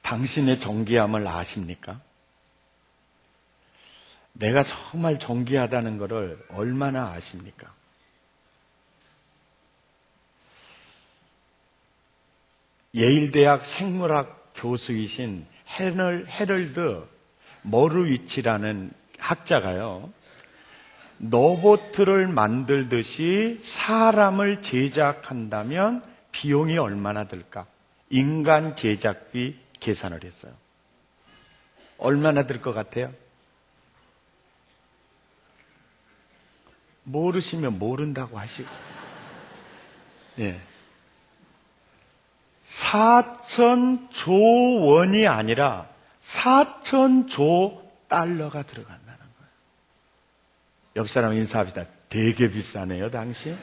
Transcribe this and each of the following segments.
당신의 존귀함을 아십니까? 내가 정말 존귀하다는 것을 얼마나 아십니까? 예일대학 생물학 교수이신 헤럴드 모르위치라는 학자가요, 로봇을 만들듯이 사람을 제작한다면 비용이 얼마나 들까? 인간 제작비 계산을 했어요. 얼마나 들 것 같아요? 모르시면 모른다고 하시고, 예. 4,000조 원이 아니라 4,000조 달러가 들어간다는 거예요. 옆 사람 인사합시다. 되게 비싸네요, 당시.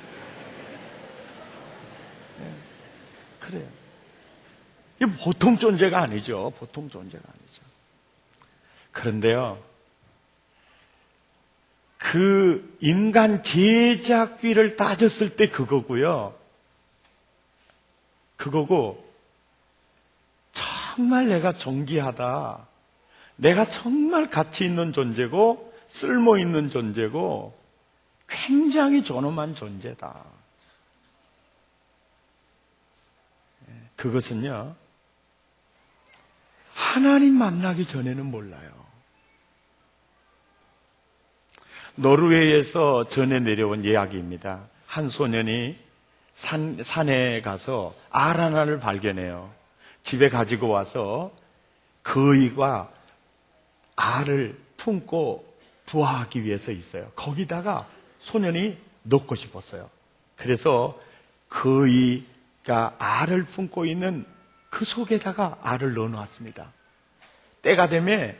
네, 그래요. 이게 보통 존재가 아니죠. 보통 존재가 아니죠. 그런데요, 그 인간 제작비를 따졌을 때 그거고요. 그거고, 정말 내가 존귀하다. 내가 정말 가치 있는 존재고, 쓸모 있는 존재고, 굉장히 존엄한 존재다. 그것은요, 하나님 만나기 전에는 몰라요. 노르웨이에서 전해 내려온 이야기입니다. 한 소년이 산에 가서 알 하나를 발견해요. 집에 가지고 와서 거위가 알을 품고 부화하기 위해서 있어요. 거기다가 소년이 넣고 싶었어요. 그래서 거위가 알을 품고 있는 그 속에다가 알을 넣어놨습니다. 때가 되면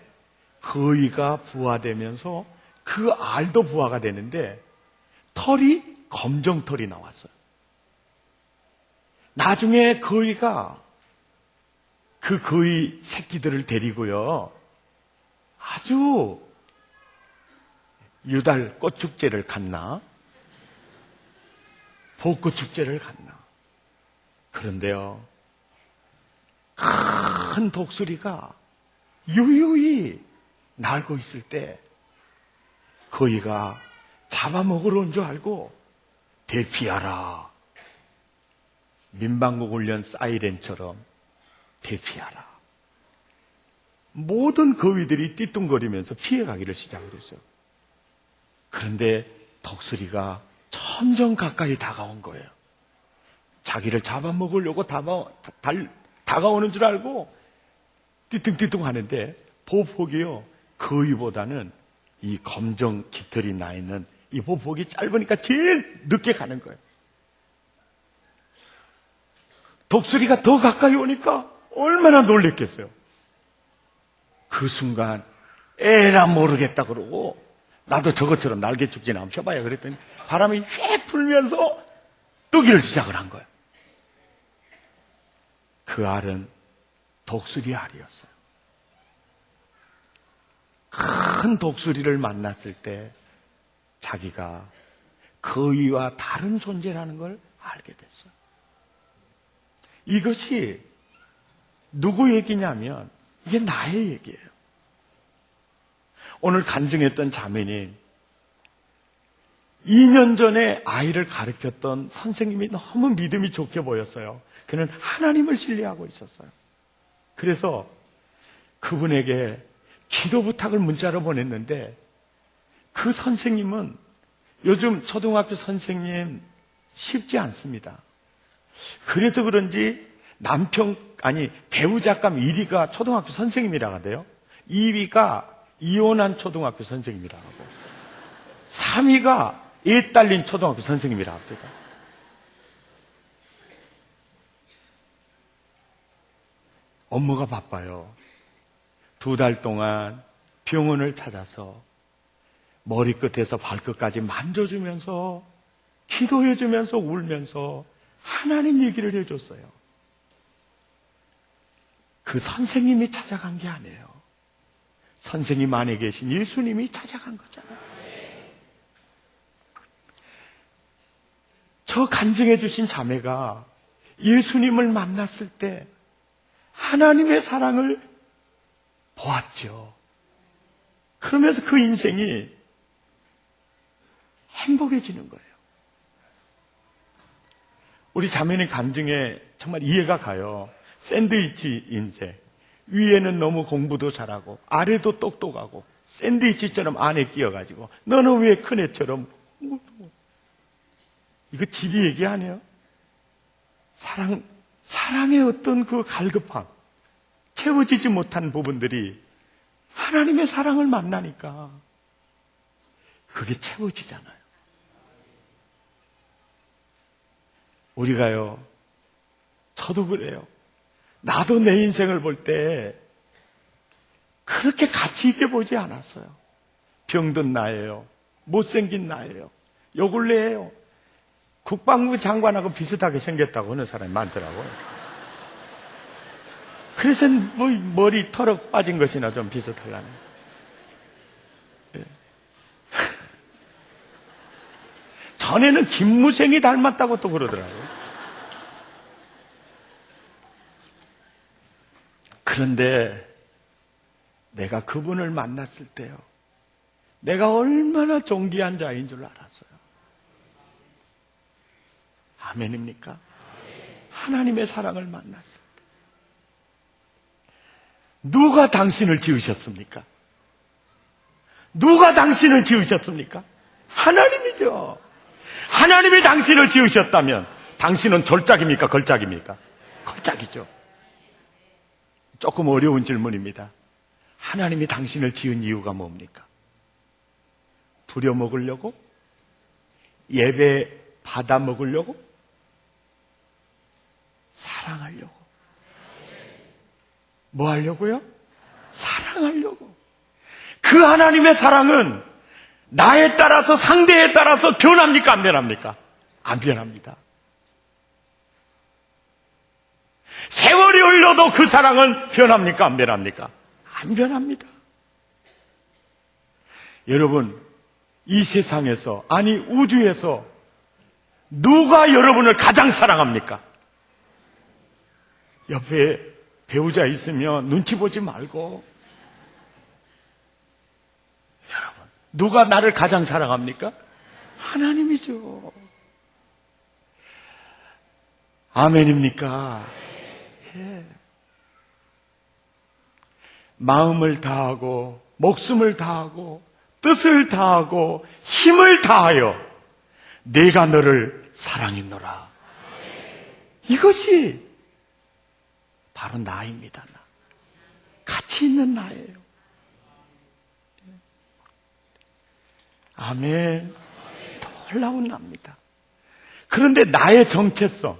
거위가 부화되면서 그 알도 부화가 되는데 털이 검정털이 나왔어요. 나중에 거위가 그 거위 새끼들을 데리고요, 아주 유달 꽃축제를 갔나? 벚꽃축제를 갔나? 그런데요, 큰 독수리가 유유히 날고 있을 때 거위가 잡아먹으러 온 줄 알고 대피하라. 민방국 훈련 사이렌처럼 대피하라. 모든 거위들이 띠뚱거리면서 피해가기를 시작을 했어요. 그런데 독수리가 점점 가까이 다가온 거예요. 자기를 잡아먹으려고 다가오는 줄 알고 띠뚱띠뚱 하는데 보폭이요, 거위보다는 이 검정 깃털이 나 있는 이 보폭이 짧으니까 제일 늦게 가는 거예요. 독수리가 더 가까이 오니까 얼마나 놀랬겠어요. 그 순간 에라 모르겠다 그러고, 나도 저것처럼 날개축제나 한번 펴봐야 그랬더니 바람이 휙 불면서 뜨기를 시작을 한 거예요. 그 알은 독수리 알이었어요. 큰 독수리를 만났을 때 자기가 거위와 다른 존재라는 걸 알게 됐어요. 이것이 누구 얘기냐면 이게 나의 얘기예요. 오늘 간증했던 자매님, 2년 전에 아이를 가르쳤던 선생님이 너무 믿음이 좋게 보였어요. 그는 하나님을 신뢰하고 있었어요. 그래서 그분에게 기도 부탁을 문자로 보냈는데, 그 선생님은 요즘 초등학교 선생님 쉽지 않습니다. 그래서 그런지 배우작감 1위가 초등학교 선생님이라고 하대요. 2위가 이혼한 초등학교 선생님이라고 하고, 3위가 애 딸린 초등학교 선생님이라고 합니다. 업무가 바빠요. 2달 동안 병원을 찾아서 머리끝에서 발끝까지 만져주면서 기도해주면서 울면서 하나님 얘기를 해줬어요. 그 선생님이 찾아간 게 아니에요. 선생님 안에 계신 예수님이 찾아간 거잖아요. 저 간증해 주신 자매가 예수님을 만났을 때 하나님의 사랑을 보았죠. 그러면서 그 인생이 행복해지는 거예요. 우리 자매님 간증에 정말 이해가 가요. 샌드위치 인생. 위에는 너무 공부도 잘하고 아래도 똑똑하고 샌드위치처럼 안에 끼어가지고 너는 왜 큰 애처럼. 이거 집이 얘기 아니에요? 사랑의 어떤 그 갈급함, 채워지지 못한 부분들이 하나님의 사랑을 만나니까 그게 채워지잖아요. 우리가요, 저도 그래요. 나도 내 인생을 볼 때 그렇게 가치 있게 보지 않았어요. 병든 나예요. 못생긴 나예요. 요 근래에요. 국방부 장관하고 비슷하게 생겼다고 하는 사람이 많더라고요. 그래서 뭐 머리 털어 빠진 것이나 좀 비슷하려네. 예. 전에는 김무생이 닮았다고 또 그러더라고요. 그런데 내가 그분을 만났을 때요, 내가 얼마나 존귀한 자인 줄 알았어요. 아멘입니까? 하나님의 사랑을 만났을 때. 누가 당신을 지으셨습니까? 누가 당신을 지으셨습니까? 하나님이죠. 하나님이 당신을 지으셨다면 당신은 졸작입니까? 걸작입니까? 걸작이죠. 조금 어려운 질문입니다. 하나님이 당신을 지은 이유가 뭡니까? 부려먹으려고? 예배 받아 먹으려고? 사랑하려고. 뭐 하려고요? 사랑하려고. 그 하나님의 사랑은 나에 따라서, 상대에 따라서 변합니까? 안 변합니까? 안 변합니다. 세월이 흘러도 그 사랑은 변합니까? 안 변합니까? 안 변합니다. 여러분, 이 세상에서, 아니 우주에서 누가 여러분을 가장 사랑합니까? 옆에 배우자 있으면 눈치 보지 말고. 여러분, 누가 나를 가장 사랑합니까? 하나님이죠. 아멘입니까? 예. 마음을 다하고 목숨을 다하고 뜻을 다하고 힘을 다하여 내가 너를 사랑했노라. 이것이 바로 나입니다. 나. 가치 있는 나예요. 아멘. 놀라운 나입니다. 그런데 나의 정체성,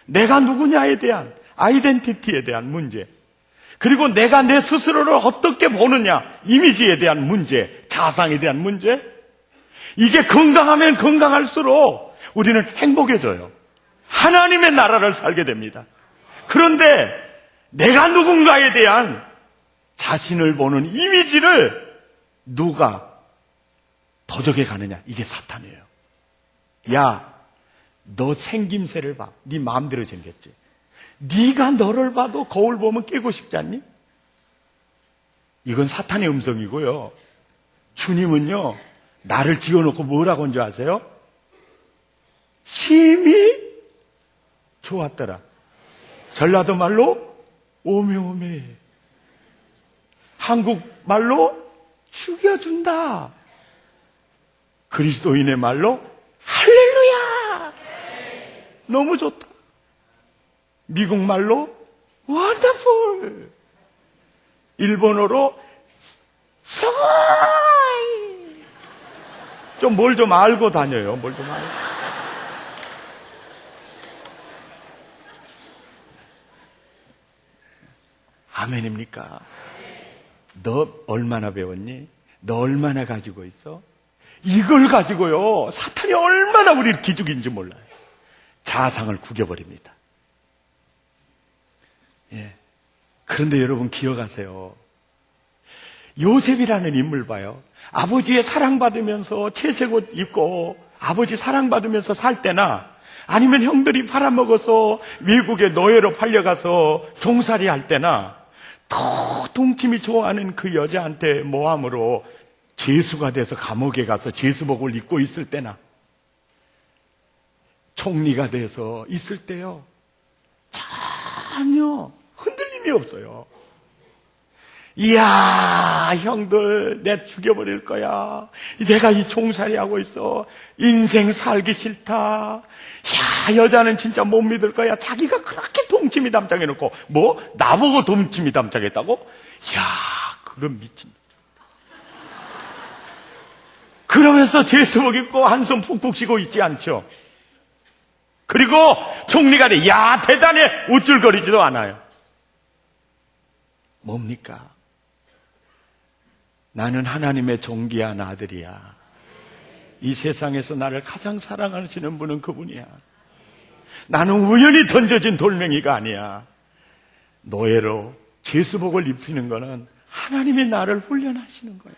내가 누구냐에 대한 아이덴티티에 대한 문제, 그리고 내가 내 스스로를 어떻게 보느냐, 이미지에 대한 문제, 자상에 대한 문제, 이게 건강하면 건강할수록 우리는 행복해져요. 하나님의 나라를 살게 됩니다. 그런데 내가 누군가에 대한 자신을 보는 이미지를 누가 도적해 가느냐, 이게 사탄이에요. 야, 너 생김새를 봐. 네 마음대로 생겼지. 네가 너를 봐도 거울 보면 깨고 싶지 않니? 이건 사탄의 음성이고요. 주님은요, 나를 지어놓고 뭐라고 한 줄 아세요? 심히 좋았더라. 전라도 말로 오메오메, 한국 말로 죽여준다, 그리스도인의 말로 할렐루야, 너무 좋다, 미국 말로 wonderful, 일본어로 스고이. 좀 뭘 좀 알고 다녀요. 뭘 좀 알고. 아멘입니까? 너 얼마나 배웠니? 너 얼마나 가지고 있어? 이걸 가지고요, 사탄이 얼마나 우리를 기죽인지 몰라요. 자상을 구겨버립니다. 예. 그런데 여러분 기억하세요. 요셉이라는 인물 봐요. 아버지의 사랑받으면서 채색옷 입고 아버지 사랑받으면서 살 때나 아니면 형들이 팔아먹어서 외국에 노예로 팔려가서 종살이 할 때나 또 동침이 좋아하는 그 여자한테 모함으로 죄수가 돼서 감옥에 가서 죄수복을 입고 있을 때나 총리가 돼서 있을 때요, 전혀 흔들림이 없어요. 이야, 형들, 내 죽여버릴 거야. 내가 이 종살이 하고 있어. 인생 살기 싫다. 야, 여자는 진짜 못 믿을 거야. 자기가 그렇게 동치미 담장해놓고, 뭐? 나보고 동치미 담장했다고? 야, 그런 미친. 그러면서 죄수복 입고 한숨 푹푹 쉬고 있지 않죠? 그리고 총리가 돼. 야, 대단해. 우쭐거리지도 않아요. 뭡니까? 나는 하나님의 존귀한 아들이야. 이 세상에서 나를 가장 사랑하시는 분은 그분이야. 나는 우연히 던져진 돌멩이가 아니야. 노예로 죄수복을 입히는 거는 하나님이 나를 훈련하시는 거야.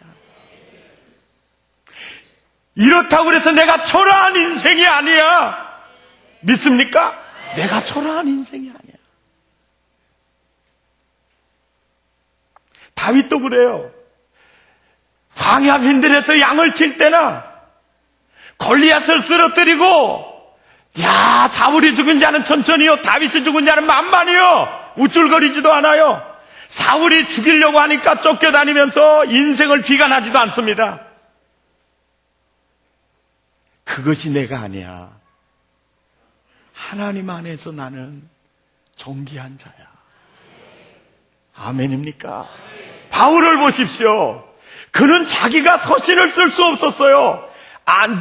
이렇다고 해서 내가 초라한 인생이 아니야. 믿습니까? 내가 초라한 인생이 아니야. 다윗도 그래요. 광야 빈들에서 양을 칠 때나 골리앗을 쓰러뜨리고, 야, 사울이 죽은 자는 천천히요, 다윗이 죽은 자는 만만히요, 우쭐거리지도 않아요. 사울이 죽이려고 하니까 쫓겨다니면서 인생을 비관하지도 않습니다. 그것이 내가 아니야. 하나님 안에서 나는 존귀한 자야. 아멘입니까? 바울을 보십시오. 그는 자기가 서신을 쓸 수 없었어요.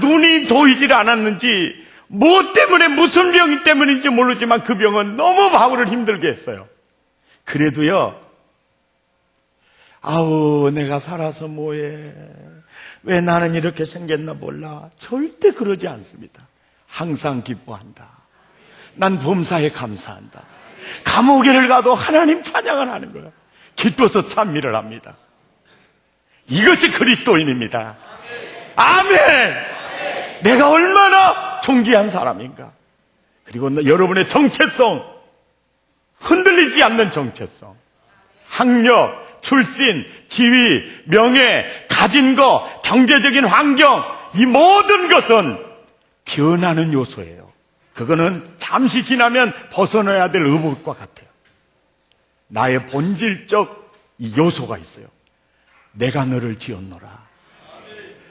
눈이 보이질 않았는지, 뭐 때문에, 무슨 병이 때문인지 모르지만 그 병은 너무 바울을 힘들게 했어요. 그래도요, 아우, 내가 살아서 뭐해. 왜 나는 이렇게 생겼나 몰라. 절대 그러지 않습니다. 항상 기뻐한다. 난 범사에 감사한다. 감옥에를 가도 하나님 찬양을 하는 거예요. 기뻐서 찬미를 합니다. 이것이 그리스도인입니다. 아멘! 내가 얼마나 존귀한 사람인가. 그리고 여러분의 정체성, 흔들리지 않는 정체성, 학력, 출신, 지위, 명예, 가진 것, 경제적인 환경, 이 모든 것은 변하는 요소예요. 그거는 잠시 지나면 벗어나야 될 의복과 같아요. 나의 본질적 이 요소가 있어요. 내가 너를 지었노라.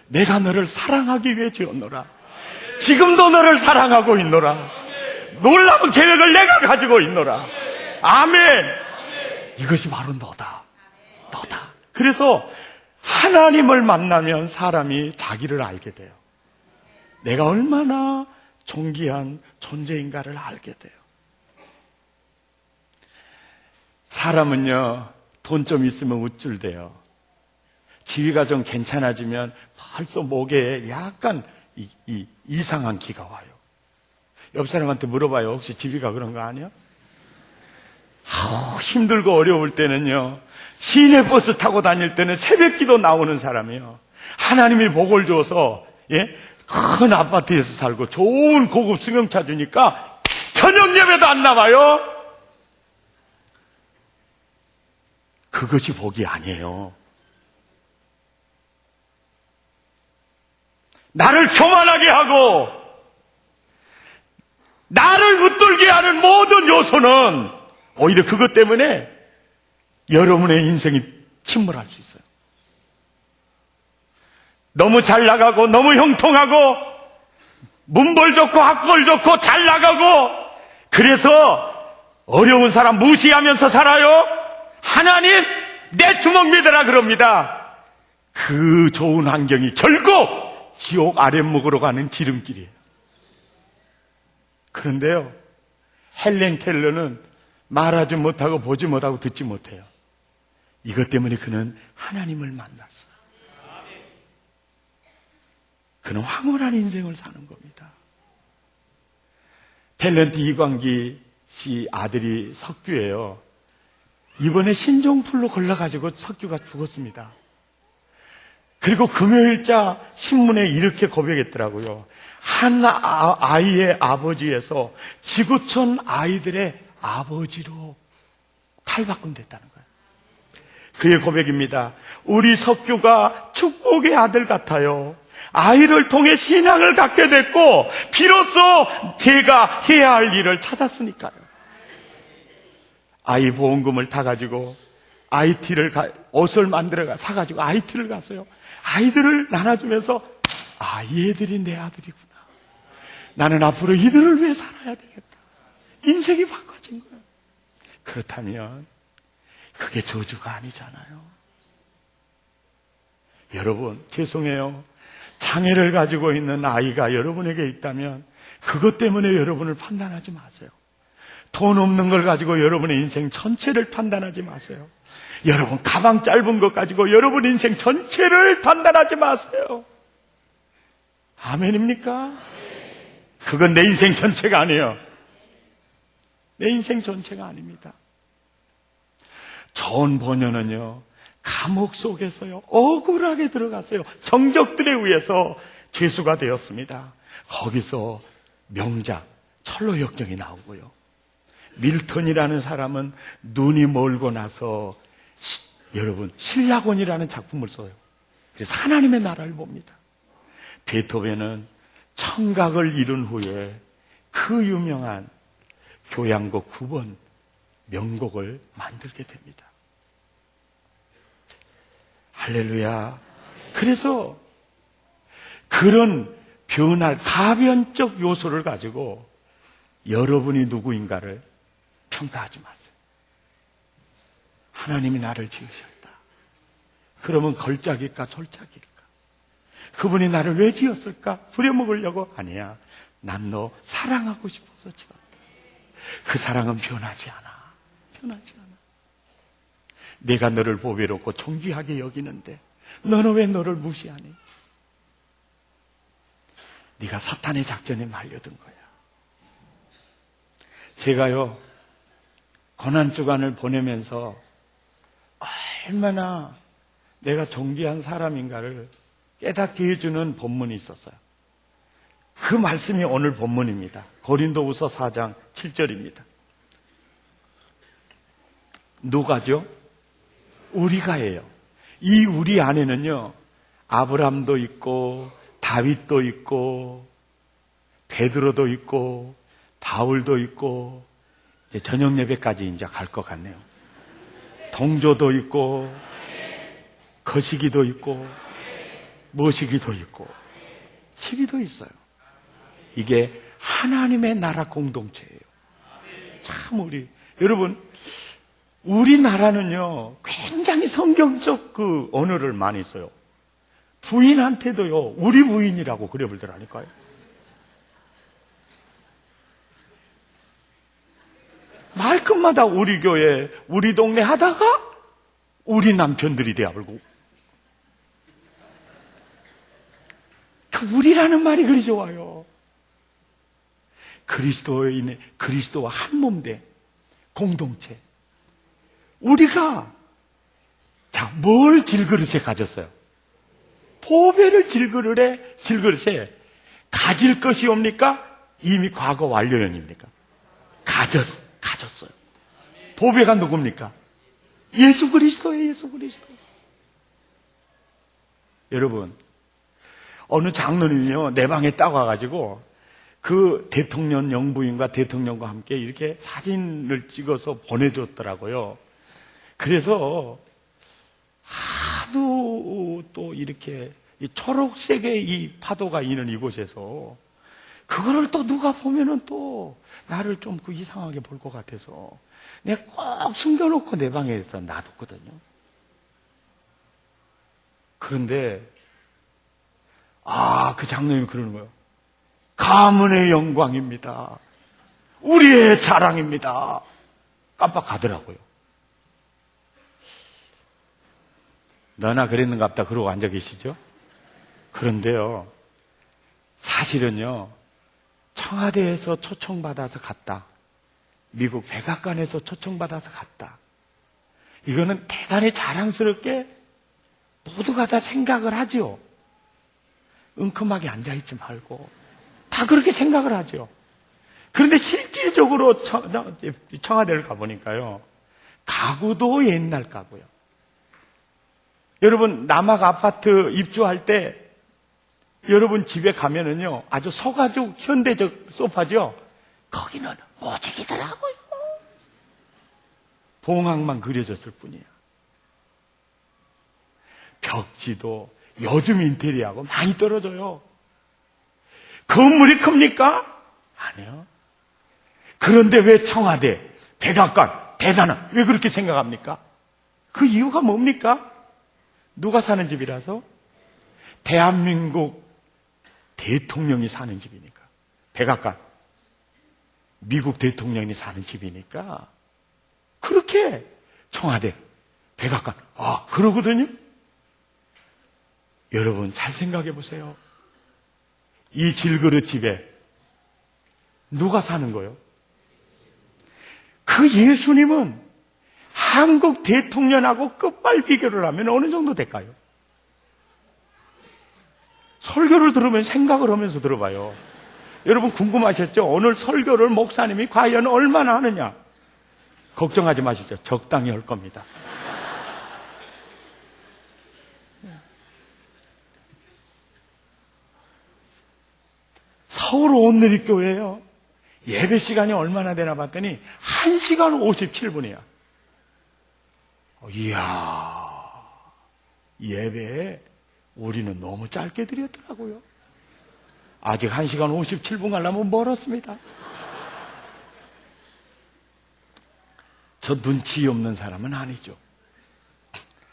내가 너를 사랑하기 위해 지었노라. 지금도 너를 사랑하고 있노라. 놀라운 계획을 내가 가지고 있노라. 아멘. 이것이 바로 너다. 너다. 그래서 하나님을 만나면 사람이 자기를 알게 돼요. 내가 얼마나 존귀한 존재인가를 알게 돼요. 사람은요, 돈 좀 있으면 우쭐대요. 지위가 좀 괜찮아지면 벌써 목에 약간 이상한 기가 와요. 옆 사람한테 물어봐요. 혹시 지위가 그런 거 아니야? 힘들고 어려울 때는요, 시내 버스 타고 다닐 때는 새벽기도 나오는 사람이요, 하나님이 복을 줘서, 큰 아파트에서 살고 좋은 고급 승용차 주니까 저녁 예배도 안 나와요. 그것이 복이 아니에요. 나를 교만하게 하고 나를 붙들게 하는 모든 요소는 오히려 그것 때문에 여러분의 인생이 침몰할 수 있어요. 너무 잘 나가고 너무 형통하고 문벌 좋고 학벌 좋고 잘 나가고 그래서 어려운 사람 무시하면서 살아요. 하나님 내 주먹 믿으라 그럽니다. 그 좋은 환경이 결국 지옥 아랫목으로 가는 지름길이에요. 그런데요, 헬렌 켈러는 말하지 못하고 보지 못하고 듣지 못해요. 이것 때문에 그는 하나님을 만났어요. 그는 황홀한 인생을 사는 겁니다. 탤런트 이광기 씨 아들이 석규예요. 이번에 신종플루 걸려가지고 석규가 죽었습니다. 그리고 금요일자 신문에 이렇게 고백했더라고요. 한 아이의 아버지에서 지구촌 아이들의 아버지로 탈바꿈됐다는 거예요. 그의 고백입니다. 우리 석규가 축복의 아들 같아요. 아이를 통해 신앙을 갖게 됐고 비로소 제가 해야 할 일을 찾았으니까요. 아이 보험금을 타가지고 옷을 만들어 사가지고 IT를 갔어요. 아이들을 나눠주면서 얘들이 내 아들이구나. 나는 앞으로 이들을 위해 살아야 되겠다. 인생이 바꿔진 거예요. 그렇다면 그게 저주가 아니잖아요. 여러분, 죄송해요. 장애를 가지고 있는 아이가 여러분에게 있다면 그것 때문에 여러분을 판단하지 마세요. 돈 없는 걸 가지고 여러분의 인생 전체를 판단하지 마세요. 여러분 가방 짧은 것 가지고 여러분 인생 전체를 판단하지 마세요. 아멘입니까? 그건 내 인생 전체가 아니에요. 내 인생 전체가 아닙니다. 존 버녀는요, 감옥 속에서요 억울하게 들어갔어요. 정적들에 의해서 죄수가 되었습니다. 거기서 명작 철로 역정이 나오고요. 밀턴이라는 사람은 눈이 멀고 나서 여러분 신라곤이라는 작품을 써요. 그래서 하나님의 나라를 봅니다. 베토벤은 청각을 잃은 후에 그 유명한 교향곡 9번 명곡을 만들게 됩니다. 할렐루야. 그래서 그런 변할 가변적 요소를 가지고 여러분이 누구인가를 평가하지 마세요. 하나님이 나를 지으셨다. 그러면 걸작일까 솔작일까? 그분이 나를 왜 지었을까? 부려먹으려고? 아니야. 난 너 사랑하고 싶어서 지었다. 그 사랑은 변하지 않아. 변하지 않아. 내가 너를 보배롭고 존귀하게 여기는데 너는 왜 너를 무시하니? 네가 사탄의 작전에 말려든 거야. 제가요 고난주간을 보내면서 얼마나 내가 존귀한 사람인가를 깨닫게 해주는 본문이 있었어요. 그 말씀이 오늘 본문입니다. 고린도후서 4장 7절입니다. 누가죠? 우리가예요. 이 우리 안에는요 아브람도 있고 다윗도 있고 베드로도 있고 바울도 있고 이제 저녁 예배까지 이제 갈 것 같네요. 동조도 있고 거시기도 있고 머시기도 있고 치비도 있어요. 이게 하나님의 나라 공동체예요. 참 여러분 우리나라는요 굉장히 성경적 그 언어를 많이 써요. 부인한테도요 우리 부인이라고 그래 불더라니까요. 말끝마다 우리 교회 우리 동네 하다가 우리 남편들이 되어버리고 그 우리라는 말이 그리 좋아요. 그리스도와 한 몸 된 공동체. 우리가 뭘 질그릇에 가졌어요? 보배를 질그릇에 가질 것이 옵니까? 이미 과거 완료형입니까? 가졌어요. 보배가 누굽니까? 예수 그리스도예요. 예수 그리스도. 여러분 어느 장로님이요 내 방에 딱 와가지고 그 대통령 영부인과 대통령과 함께 이렇게 사진을 찍어서 보내줬더라고요. 그래서 하도 또 이렇게 이 초록색의 이 파도가 있는 이곳에서 그거를 또 누가 보면은 또 나를 좀 그 이상하게 볼 것 같아서 내가 꼭 숨겨놓고 내 방에서 놔뒀거든요. 그런데 그 장로님이 그러는 거예요. 가문의 영광입니다. 우리의 자랑입니다. 깜빡하더라고요. 너나 그랬는갑다 그러고 앉아 계시죠? 그런데요, 사실은요, 청와대에서 초청받아서 갔다. 미국 백악관에서 초청받아서 갔다. 이거는 대단히 자랑스럽게 모두가 다 생각을 하죠. 은큼하게 앉아있지 말고 다 그렇게 생각을 하죠. 그런데 실질적으로 청와대를 가보니까요, 가구도 옛날 가구요. 여러분, 남학 아파트 입주할 때 여러분 집에 가면은요, 아주 소가죽 현대적 소파죠. 거기는 오직이더라고요. 봉황만 그려졌을 뿐이에요. 벽지도 요즘 인테리어하고 많이 떨어져요. 건물이 큽니까? 아니요. 그런데 왜 청와대, 백악관, 대단한, 왜 그렇게 생각합니까? 그 이유가 뭡니까? 누가 사는 집이라서? 대한민국 대통령이 사는 집이니까. 백악관, 미국 대통령이 사는 집이니까. 그렇게 청와대, 백악관, 그러거든요. 여러분 잘 생각해 보세요. 이 질그릇 집에 누가 사는 거예요? 그 예수님은 한국 대통령하고 끝발 비교를 하면 어느 정도 될까요? 설교를 들으면 생각을 하면서 들어봐요. 여러분 궁금하셨죠? 오늘 설교를 목사님이 과연 얼마나 하느냐? 걱정하지 마시죠. 적당히 할 겁니다. 서울 온누리교회예요. 예배 시간이 얼마나 되나 봤더니 1시간 57분이야. 이야, 예배 우리는 너무 짧게 드렸더라고요. 아직 1시간 57분 가려면 멀었습니다. 저 눈치 없는 사람은 아니죠.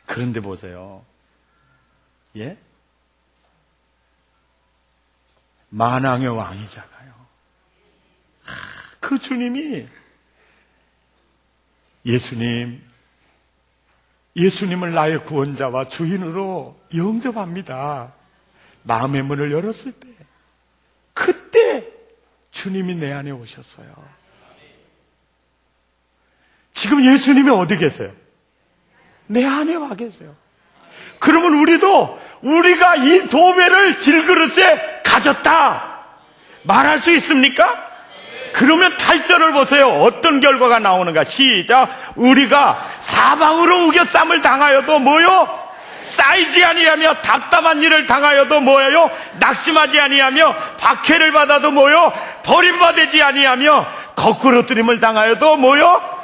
그런데 보세요. 예? 만왕의 왕이잖아요. 그 주님이 예수님을 나의 구원자와 주인으로 영접합니다. 마음의 문을 열었을 때, 그때 주님이 내 안에 오셨어요. 지금 예수님이 어디 계세요? 내 안에 와 계세요. 그러면 우리가 이 도배를 질그릇에 가졌다 말할 수 있습니까? 그러면 8절을 보세요. 어떤 결과가 나오는가? 시작. 우리가 사방으로 우겨쌈을 당하여도 뭐요? 쌓이지 아니하며 답답한 일을 당하여도 뭐예요? 낙심하지 아니하며 박해를 받아도 뭐요? 버림받지 아니하며 거꾸로뜨림을 당하여도 뭐요?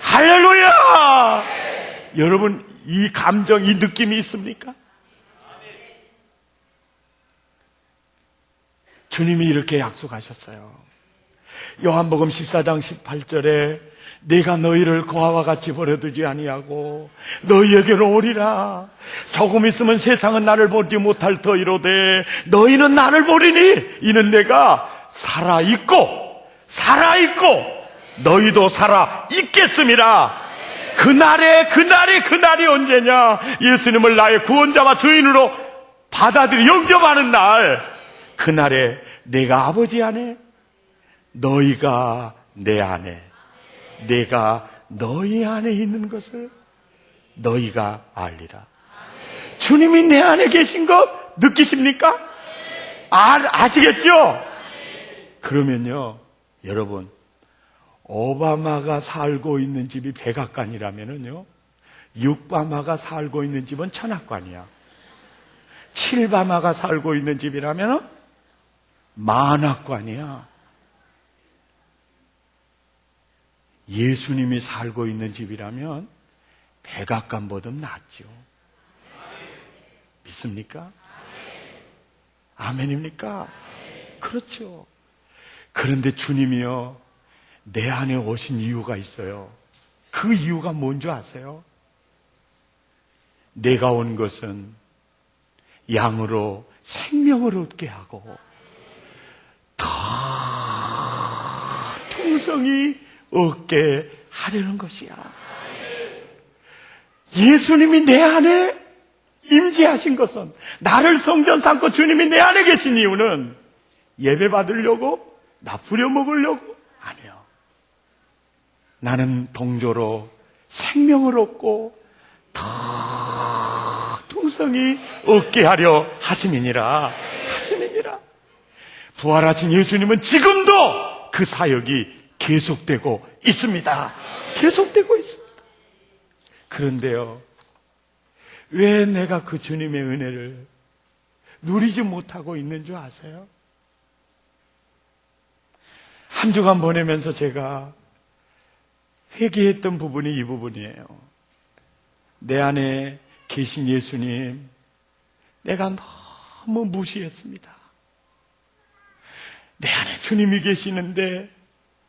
할렐루야! 여러분 이 감정, 이 느낌이 있습니까? 주님이 이렇게 약속하셨어요. 요한복음 14장 18절에 내가 너희를 고아와 같이 버려두지 아니하고 너희에게로 오리라. 조금 있으면 세상은 나를 보지 못할 터이로되 너희는 나를 보리니 이는 내가 살아있고 너희도 살아있겠음이라. 그날이 언제냐? 예수님을 나의 구원자와 주인으로 받아들여 영접하는 날, 그날에 내가 아버지 안에, 너희가 내 안에, 내가 너희 안에 있는 것을 너희가 알리라. 주님이 내 안에 계신 것 느끼십니까? 아시겠죠? 그러면요, 여러분, 오바마가 살고 있는 집이 백악관이라면요, 6바마가 살고 있는 집은 천악관이야. 7바마가 살고 있는 집이라면 만악관이야. 예수님이 살고 있는 집이라면 백악관보다 낫죠. 믿습니까? 아멘입니까? 그렇죠. 그런데 주님이요, 내 안에 오신 이유가 있어요. 그 이유가 뭔지 아세요? 내가 온 것은 양으로 생명을 얻게 하고 더 풍성히 얻게 하려는 것이야. 예수님이 내 안에 임재하신 것은, 나를 성전 삼고 주님이 내 안에 계신 이유는 예배 받으려고, 나 부려먹으려고 아니에요. 나는 동조로 생명을 얻고 더 풍성히 얻게 하려 하심이니라. 부활하신 예수님은 지금도 그 사역이 계속되고 있습니다. 계속되고 있습니다. 그런데요, 왜 내가 그 주님의 은혜를 누리지 못하고 있는 줄 아세요? 한 주간 보내면서 제가 회개했던 부분이 이 부분이에요. 내 안에 계신 예수님, 내가 너무 무시했습니다. 내 안에 주님이 계시는데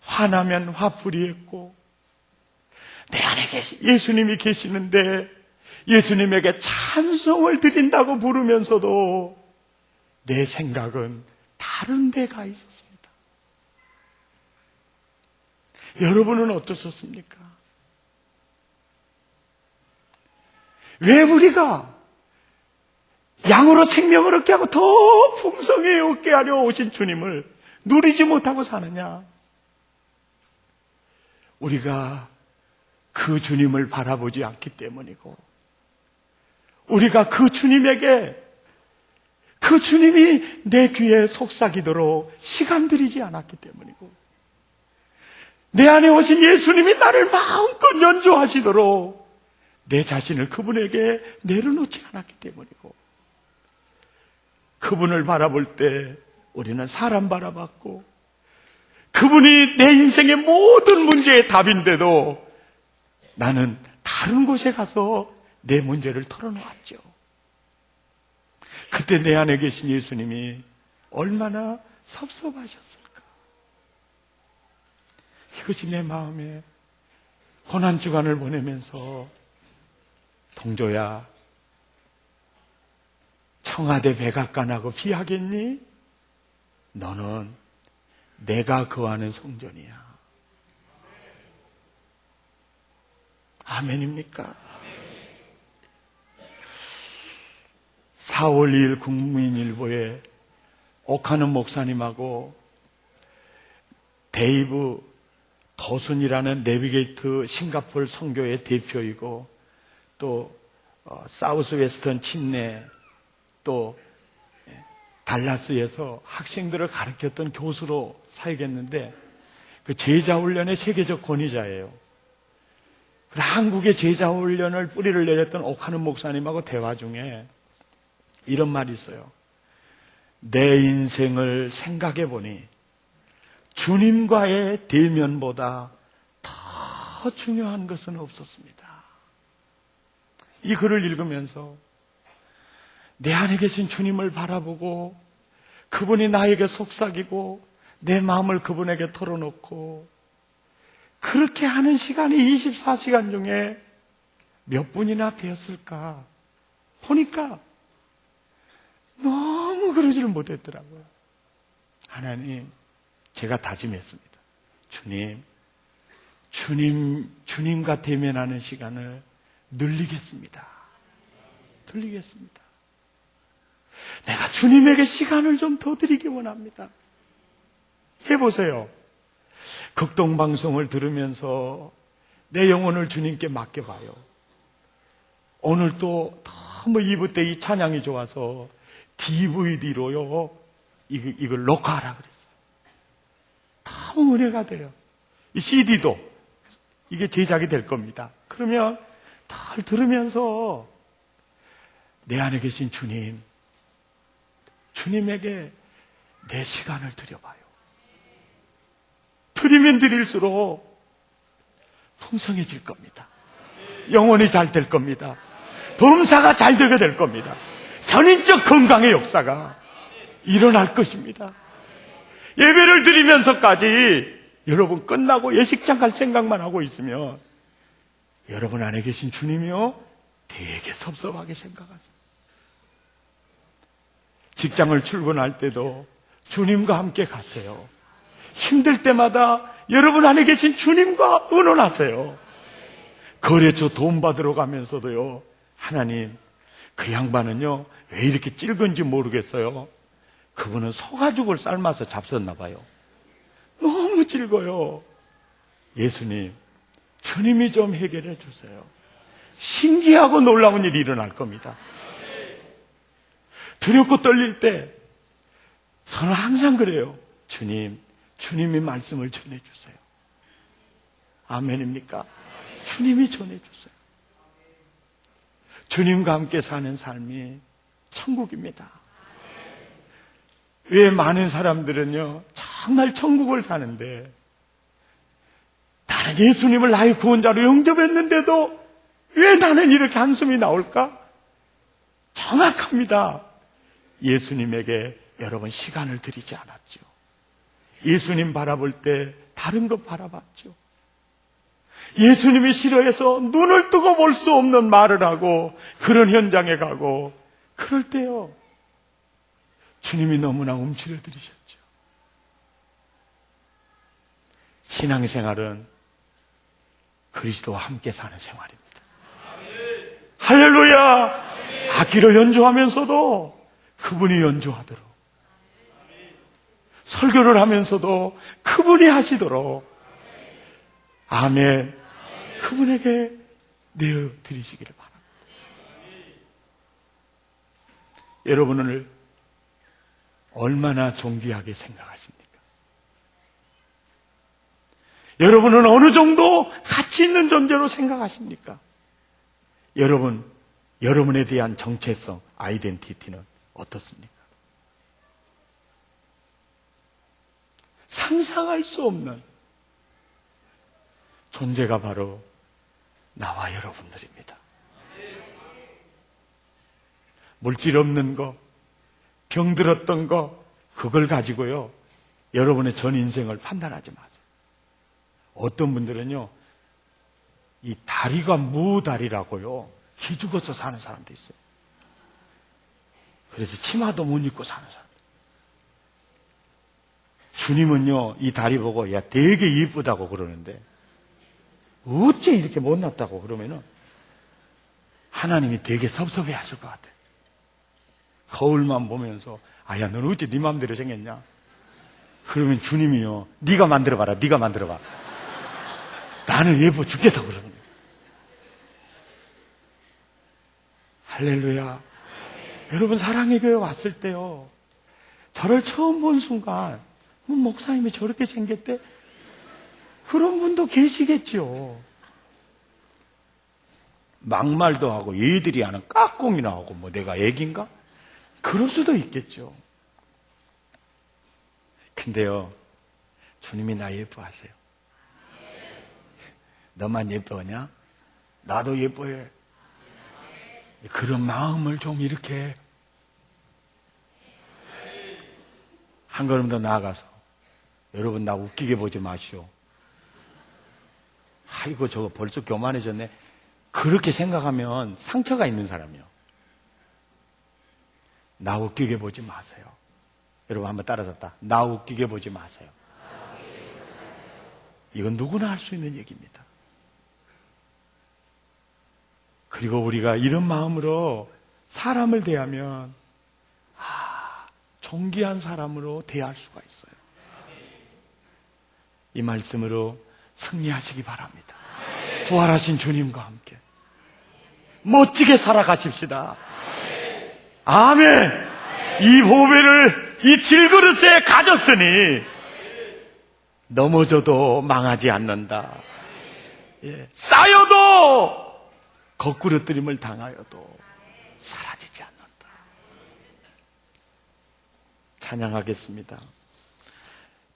화나면 화풀이했고, 내 안에 예수님이 계시는데 예수님에게 찬송을 드린다고 부르면서도 내 생각은 다른 데 가 있었습니다. 여러분은 어떠셨습니까? 왜 우리가 양으로 생명을 얻게 하고 더 풍성히 얻게 하려 오신 주님을 누리지 못하고 사느냐? 우리가 그 주님을 바라보지 않기 때문이고, 우리가 그 주님에게, 그 주님이 내 귀에 속삭이도록 시간 들이지 않았기 때문이고, 내 안에 오신 예수님이 나를 마음껏 연주하시도록 내 자신을 그분에게 내려놓지 않았기 때문이고, 그분을 바라볼 때 우리는 사람 바라봤고, 그분이 내 인생의 모든 문제의 답인데도 나는 다른 곳에 가서 내 문제를 털어놓았죠. 그때 내 안에 계신 예수님이 얼마나 섭섭하셨을까. 이것이 내 마음에 고난주간을 보내면서, 동조야, 청와대 백악관하고 비하겠니? 너는 내가 거하는 성전이야. 아멘입니까? 4월 2일 국민일보에 오카는 목사님하고 데이브 도순이라는 내비게이트 싱가포르 선교회 대표이고, 또 사우스 웨스턴 침례, 또 달라스에서 학생들을 가르쳤던 교수로 사역했는데, 그 제자훈련의 세계적 권위자예요. 한국의 제자훈련을 뿌리를 내렸던 오카는 목사님하고 대화 중에 이런 말이 있어요. 내 인생을 생각해 보니 주님과의 대면보다 더 중요한 것은 없었습니다. 이 글을 읽으면서 내 안에 계신 주님을 바라보고, 그분이 나에게 속삭이고 내 마음을 그분에게 털어놓고, 그렇게 하는 시간이 24시간 중에 몇 분이나 되었을까 보니까 너무 그러지를 못했더라고요. 하나님, 제가 다짐했습니다. 주님과 대면하는 시간을 늘리겠습니다. 내가 주님에게 시간을 좀 더 드리기 원합니다. 해보세요. 극동방송을 들으면서 내 영혼을 주님께 맡겨봐요. 오늘 또 너무 이브 때 이 찬양이 좋아서 DVD로요, 이걸 녹화하라 그랬어요. 너무 은혜가 돼요. 이 CD도 이게 제작이 될 겁니다. 그러면 다 들으면서 내 안에 계신 주님에게 내 시간을 드려봐요. 드리면 드릴수록 풍성해질 겁니다. 영혼이 잘 될 겁니다. 범사가 잘 되게 될 겁니다. 전인적 건강의 역사가 일어날 것입니다. 예배를 드리면서까지 여러분 끝나고 예식장 갈 생각만 하고 있으면 여러분 안에 계신 주님이요, 되게 섭섭하게 생각하세요. 직장을 출근할 때도 주님과 함께 가세요. 힘들 때마다 여러분 안에 계신 주님과 의논하세요. 거래처 돈 받으러 가면서도요, 하나님, 그 양반은요 왜 이렇게 찔건지 모르겠어요. 그분은 소가죽을 삶아서 잡섰나 봐요. 너무 찔거요. 예수님, 주님이 좀 해결해 주세요. 신기하고 놀라운 일이 일어날 겁니다. 두렵고 떨릴 때 저는 항상 그래요. 주님, 주님이 말씀을 전해주세요. 아멘입니까? 주님이 전해주세요. 주님과 함께 사는 삶이 천국입니다. 왜 많은 사람들은요, 정말 천국을 사는데 나는 예수님을 나의 구원자로 영접했는데도 왜 나는 이렇게 한숨이 나올까? 정확합니다. 예수님에게 여러분 시간을 들이지 않았죠. 예수님 바라볼 때 다른 것 바라봤죠. 예수님이 싫어해서 눈을 뜨고 볼 수 없는 말을 하고 그런 현장에 가고 그럴 때요, 주님이 너무나 움츠러들으셨죠. 신앙생활은 그리스도와 함께 사는 생활입니다. 할렐루야! 악기를 연주하면서도 그분이 연주하도록, 설교를 하면서도 그분이 하시도록, 아멘, 그분에게 내어드리시기를 바랍니다. 여러분을 얼마나 존귀하게 생각하십니까? 여러분은 어느 정도 가치 있는 존재로 생각하십니까? 여러분에 대한 정체성, 아이덴티티는 어떻습니까? 상상할 수 없는 존재가 바로 나와 여러분들입니다. 물질 없는 거, 병들었던 거, 그걸 가지고요, 여러분의 전 인생을 판단하지 마세요. 어떤 분들은요, 이 다리가 무다리라고요, 기죽어서 사는 사람도 있어요. 그래서 치마도 못 입고 사는 사람. 주님은요, 이 다리 보고, 야, 되게 이쁘다고 그러는데, 어째 이렇게 못났다고 그러면은, 하나님이 되게 섭섭해 하실 것 같아요. 거울만 보면서, 야, 너는 어째 네 마음대로 생겼냐? 그러면 주님이요, 네가 만들어봐라, 네가 만들어봐. 나는 예뻐 죽겠다 그러는 거예요. 할렐루야. 여러분, 사랑의 교회 왔을 때요, 저를 처음 본 순간, 목사님이 저렇게 생겼대? 그런 분도 계시겠죠. 막말도 하고 얘들이 하는 깍꿍이나 하고 뭐 내가 애긴가? 그럴 수도 있겠죠. 근데요, 주님이 나 예뻐하세요. 너만 예뻐하냐? 나도 예뻐해. 그런 마음을 좀 이렇게 한 걸음 더 나아가서, 여러분 나 웃기게 보지 마시오. 아이고 저거 벌써 교만해졌네. 그렇게 생각하면 상처가 있는 사람이요. 나 웃기게 보지 마세요. 여러분 한번 따라잡다. 나 웃기게 보지 마세요. 이건 누구나 할 수 있는 얘기입니다. 그리고 우리가 이런 마음으로 사람을 대하면 존귀한 사람으로 대할 수가 있어요. 이 말씀으로 승리하시기 바랍니다. 부활하신 주님과 함께 멋지게 살아가십시다. 아멘. 이 보배를 이 질그릇에 가졌으니 넘어져도 망하지 않는다. 쌓여도 거꾸러뜨림을 당하여도 사라지지 않는다. 찬양하겠습니다.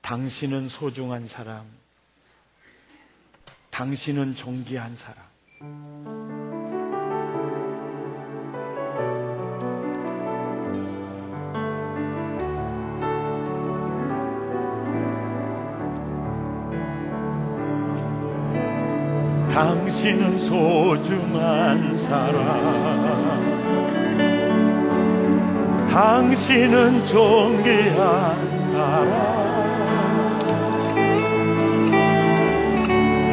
당신은 소중한 사람, 당신은 존귀한 사람. 당신은 소중한 사람, 당신은 존귀한 사람.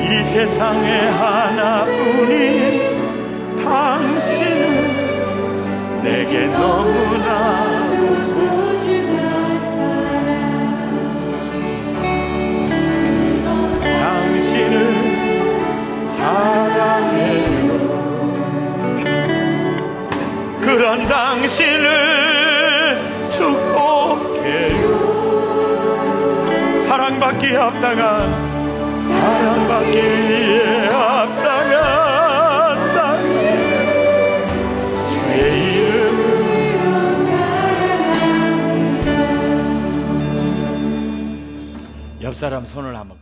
이 세상에 하나뿐인 당신은 내게 너무나도 소중한 사람. 당신은 사랑해요. 그런 당신을 사랑받기에 합당한 사랑받기에 합당한 당신 주의 이름으로 사랑합니다. 옆 사람 손을 한번